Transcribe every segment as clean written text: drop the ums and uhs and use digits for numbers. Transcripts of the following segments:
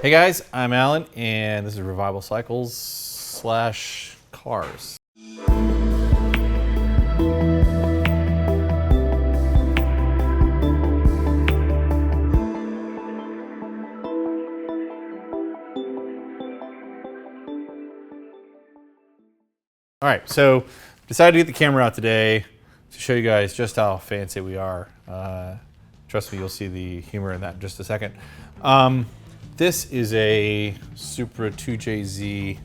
Hey guys, I'm Alan, and this is Revival Cycles / Cars. All right, so decided to get the camera out today to show you guys just how fancy we are. Trust me, you'll see the humor in that in just a second. This is a Supra 2JZ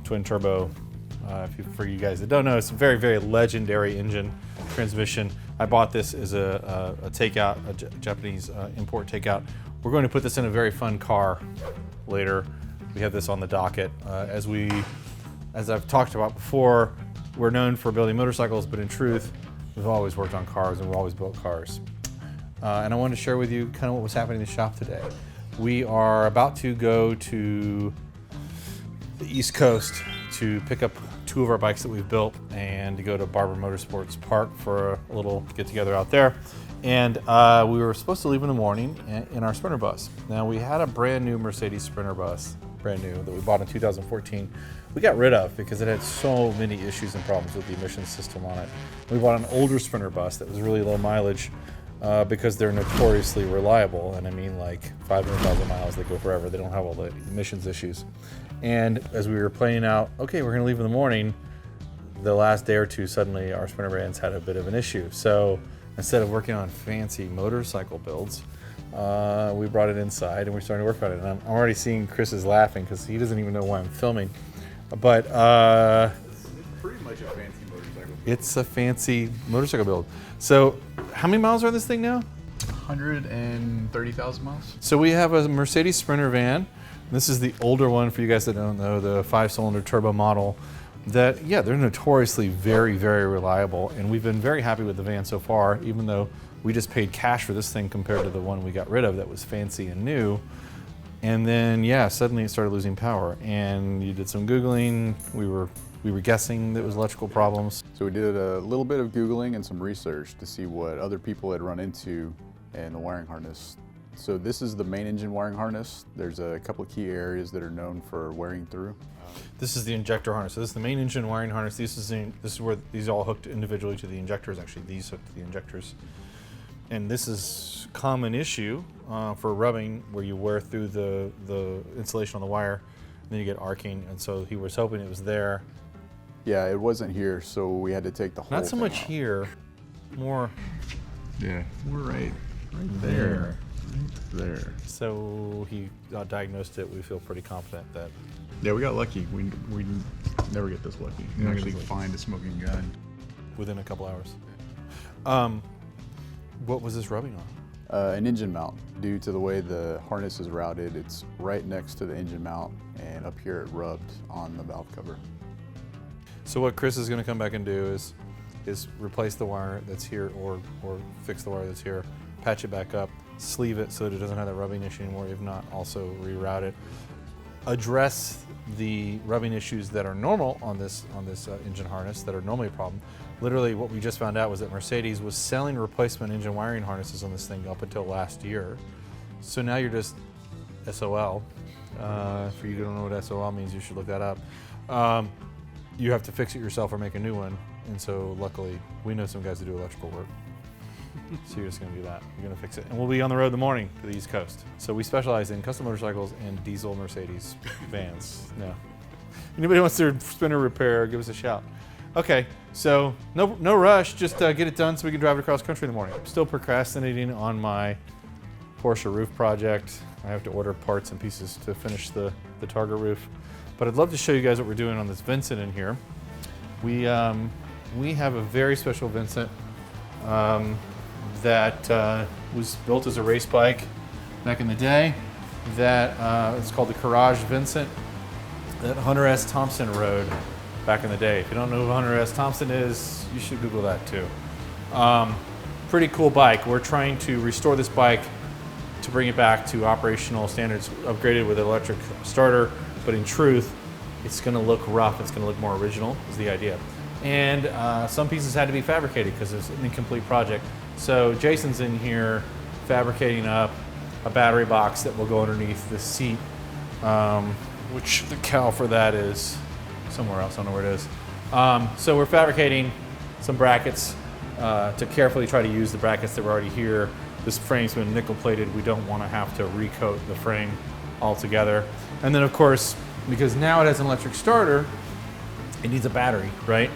twin turbo. For you guys that don't know, it's a very, very legendary engine transmission. I bought this as a takeout, a Japanese import takeout. We're going to put this in a very fun car later. We have this on the docket. As I've talked about before, we're known for building motorcycles, but in truth, we've always worked on cars and we've always built cars. And I wanted to share with you kind of what was happening in the shop today. We are about to go to the East Coast to pick up 2 of our bikes that we've built and to go to Barber Motorsports Park for a little get together out there. And we were supposed to leave in the morning in our Sprinter bus. Now we had a brand new Mercedes Sprinter bus, brand new, that we bought in 2014. We got rid of because it had so many issues and problems with the emissions system on it. We bought an older Sprinter bus that was really low mileage because they're notoriously reliable. And I mean like 500,000 miles, they go forever. They don't have all the emissions issues. And as we were planning out, okay, we're gonna leave in the morning, the last day or two, suddenly our Sprinter vans had a bit of an issue. So instead of working on fancy motorcycle builds, we brought it inside and we're starting to work on it. And I'm already seeing Chris is laughing because he doesn't even know why I'm filming. But it's pretty much a fancy motorcycle build. It's a fancy motorcycle build. So how many miles are on this thing now? 130,000 miles. So we have a Mercedes Sprinter van. This is the older one for you guys that don't know, the 5-cylinder turbo model. That, yeah, they're notoriously very, very reliable. And we've been very happy with the van so far, even though we just paid cash for this thing compared to the one we got rid of that was fancy and new. And then, yeah, suddenly it started losing power. And you did some Googling. We were guessing that it was electrical problems. So we did a little bit of Googling and some research to see what other people had run into in the wiring harness. So this is the main engine wiring harness. There's a couple of key areas that are known for wearing through. This is the injector harness. So this is the main engine wiring harness. This is where these all hooked individually to the injectors. Actually, these hooked to the injectors. And this is a common issue for rubbing, where you wear through the insulation on the wire, and then you get arcing. And so he was hoping it was there. Yeah, it wasn't here, so we had to take the whole Not so much out. here, more. Yeah, we're right there. Right there. So he diagnosed it. We feel pretty confident that. Yeah, we got lucky. We never get this lucky. You Never actually get this find a smoking gun. Within a couple hours. What was this rubbing on? An engine mount. Due to the way the harness is routed, it's right next to the engine mount, and up here it rubbed on the valve cover. So what Chris is going to come back and do is replace the wire that's here, or fix the wire that's here, patch it back up, sleeve it so that it doesn't have that rubbing issue anymore. If not, also reroute it, address the rubbing issues that are normal on this engine harness that are normally a problem. Literally, what we just found out was that Mercedes was selling replacement engine wiring harnesses on this thing up until last year. So now you're just SOL. For you who don't know what SOL means, you should look that up. You have to fix it yourself or make a new one. And so luckily, we know some guys that do electrical work. So you're just gonna do that. You're gonna fix it. And we'll be on the road in the morning to the East Coast. So we specialize in custom motorcycles and diesel Mercedes vans. No. Anybody wants their Sprinter repair, give us a shout. Okay, so no rush, just get it done so we can drive it across country in the morning. I'm still procrastinating on my Porsche roof project. I have to order parts and pieces to finish the Targa roof. But I'd love to show you guys what we're doing on this Vincent in here. We have a very special Vincent that was built as a race bike back in the day. That it's called the Courage Vincent that Hunter S. Thompson rode back in the day. If you don't know who Hunter S. Thompson is, you should Google that too. Pretty cool bike. We're trying to restore this bike to bring it back to operational standards, upgraded with an electric starter, but in truth, it's gonna look rough, it's gonna look more original, is the idea. And some pieces had to be fabricated because it's an incomplete project. So Jason's in here fabricating up a battery box that will go underneath the seat, which the cowl for that is somewhere else. I don't know where it is. So we're fabricating some brackets to carefully try to use the brackets that were already here. This frame's been nickel plated. We don't want to have to recoat the frame altogether. And then of course, because now it has an electric starter, it needs a battery, right?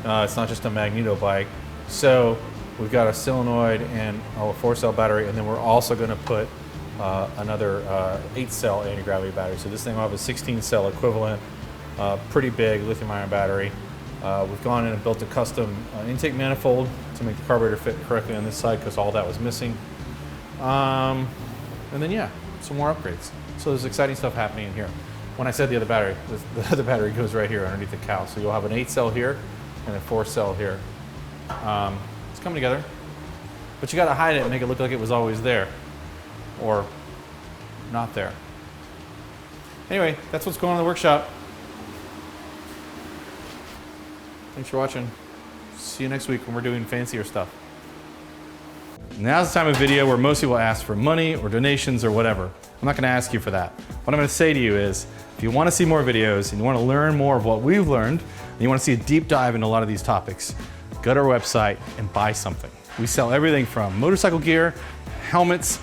It's not just a magneto bike. So we've got a solenoid and a 4-cell battery, and then we're also going to put another 8-cell anti-gravity battery. So this thing will have a 16-cell equivalent, pretty big lithium-ion battery. We've gone in and built a custom intake manifold to make the carburetor fit correctly on this side because all that was missing. And then yeah, some more upgrades. So there's exciting stuff happening in here. When I said the other battery, the other battery goes right here underneath the cowl. So you'll have an 8-cell here and a 4-cell here. It's coming together, but you got to hide it and make it look like it was always there, or not there. Anyway, that's what's going on in the workshop. Thanks for watching. See you next week when we're doing fancier stuff. Now's the time of video where most people ask for money or donations or whatever. I'm not going to ask you for that. What I'm going to say to you is, if you want to see more videos and you want to learn more of what we've learned, and you want to see a deep dive into a lot of these topics, go to our website and buy something. We sell everything from motorcycle gear, helmets,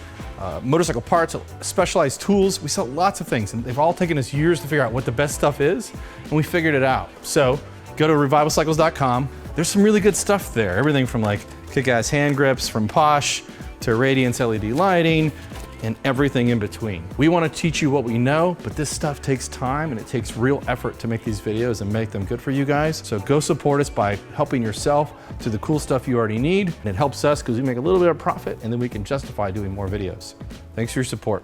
motorcycle parts, specialized tools. We sell lots of things, and they've all taken us years to figure out what the best stuff is, and we figured it out. So go to revivalcycles.com. There's some really good stuff there. Everything from like kick-ass hand grips from Posh to Radiance LED lighting and everything in between. We want to teach you what we know, but this stuff takes time and it takes real effort to make these videos and make them good for you guys. So go support us by helping yourself to the cool stuff you already need. And it helps us because we make a little bit of profit and then we can justify doing more videos. Thanks for your support.